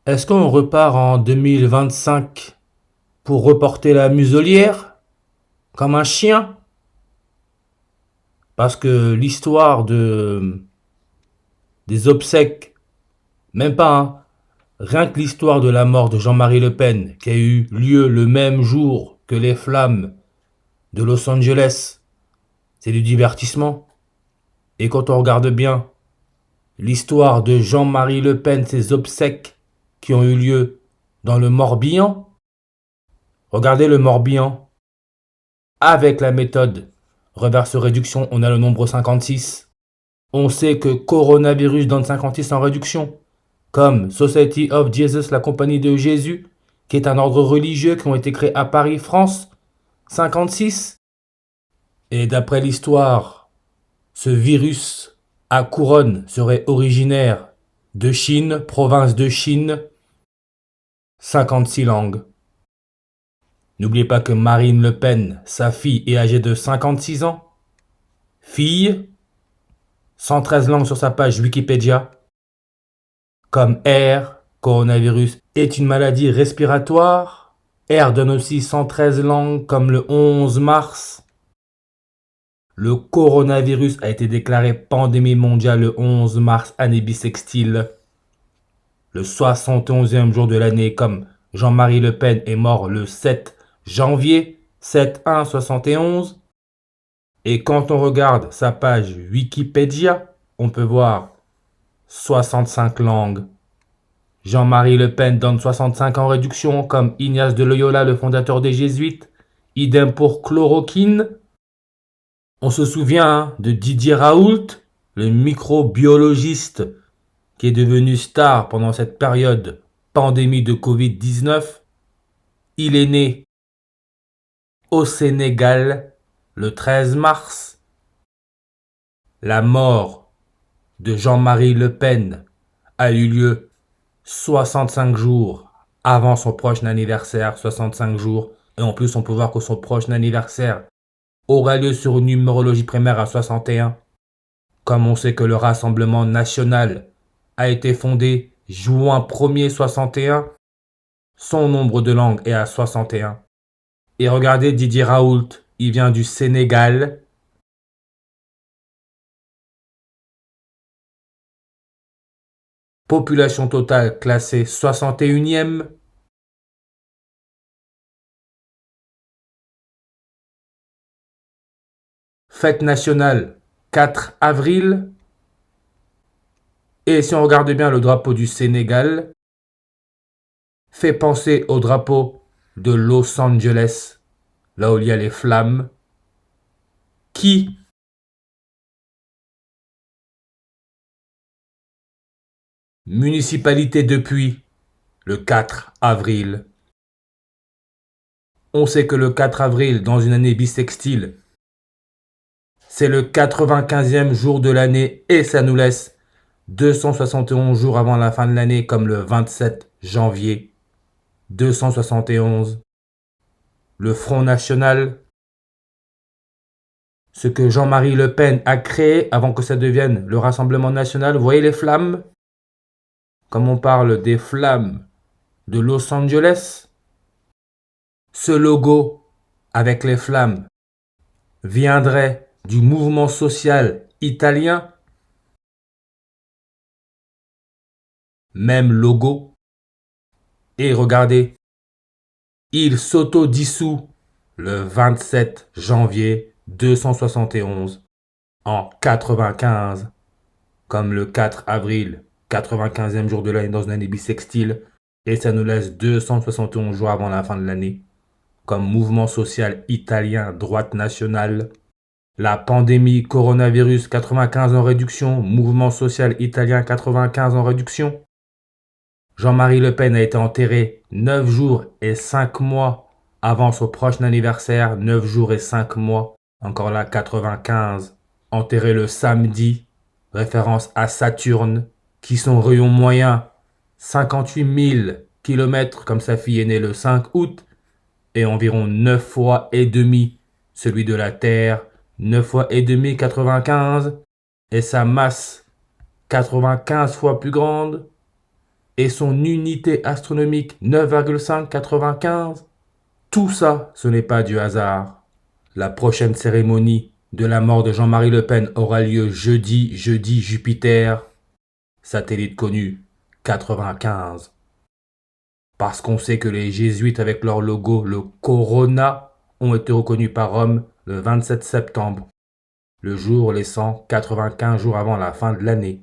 Est-ce qu'on repart en 2025 pour reporter la muselière comme un chien? Parce que l'histoire des obsèques, même pas, hein, rien que l'histoire de la mort de Jean-Marie Le Pen, qui a eu lieu le même jour que les flammes de Los Angeles, c'est du divertissement. Et quand on regarde bien l'histoire de Jean-Marie Le Pen, ses obsèques qui ont eu lieu dans le Morbihan, regardez le Morbihan avec la méthode reverse-réduction, on a le nombre 56. On sait que coronavirus donne 56 en réduction, comme Society of Jesus, la compagnie de Jésus, qui est un ordre religieux qui ont été créés à Paris, France, 56. Et d'après l'histoire, ce virus à couronne serait originaire de Chine, province de Chine, 56 langues. N'oubliez pas que Marine Le Pen, sa fille, est âgée de 56 ans. Fille, 113 langues sur sa page Wikipédia, comme R, coronavirus, est une maladie respiratoire. R donne aussi 113 langues, comme le 11 mars. Le coronavirus a été déclaré pandémie mondiale le 11 mars, année bissextile. Le 71e jour de l'année, comme Jean-Marie Le Pen est mort le 7 janvier, 7-1-71. Et quand on regarde sa page Wikipédia, on peut voir 65 langues. Jean-Marie Le Pen donne 65 en réduction, comme Ignace de Loyola, le fondateur des Jésuites. Idem pour chloroquine. On se souvient de Didier Raoult, le microbiologiste qui est devenu star pendant cette période pandémie de Covid-19. Il est né au Sénégal le 13 mars. La mort de Jean-Marie Le Pen a eu lieu 65 jours avant son prochain anniversaire, 65 jours. Et en plus, on peut voir que son prochain anniversaire aura lieu sur une numérologie primaire à 61. Comme on sait que le Rassemblement national a été fondé juin 1er 61, son nombre de langues est à 61. Et regardez Didier Raoult, il vient du Sénégal. Population totale classée 61e. Fête nationale 4 avril. Et si on regarde bien le drapeau du Sénégal, fait penser au drapeau de Los Angeles, là où il y a les flammes, qui municipalité depuis le 4 avril. On sait que le 4 avril, dans une année bissextile, c'est le 95e jour de l'année et ça nous laisse 271 jours avant la fin de l'année, comme le 27 janvier 271. Le Front National, ce que Jean-Marie Le Pen a créé avant que ça devienne le Rassemblement National. Vous voyez les flammes? Comme on parle des flammes de Los Angeles, ce logo avec les flammes viendrait du mouvement social italien. Même logo. Et regardez, il s'auto-dissout le 27 janvier 271 en 95, comme le 4 avril, 95e jour de l'année dans une année bissextile, et ça nous laisse 271 jours avant la fin de l'année, comme mouvement social italien droite nationale. La pandémie coronavirus 95 en réduction, mouvement social italien 95 en réduction. Jean-Marie Le Pen a été enterré 9 jours et 5 mois avant son prochain anniversaire, 9 jours et 5 mois, encore là 95, enterré le samedi, référence à Saturne, qui son rayon moyen 58 000 km, comme sa fille est née le 5 août, et environ 9 fois et demi celui de la Terre, 9 fois et demi 95, et sa masse 95 fois plus grande. et son unité astronomique 9,595, tout ça, ce n'est pas du hasard. La prochaine cérémonie de la mort de Jean-Marie Le Pen aura lieu jeudi Jupiter, satellite connu 95. Parce qu'on sait que les jésuites avec leur logo, le Corona, ont été reconnus par Rome le 27 septembre, le jour laissant 95 jours avant la fin de l'année,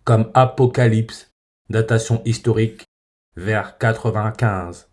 comme Apocalypse, datation historique vers 95.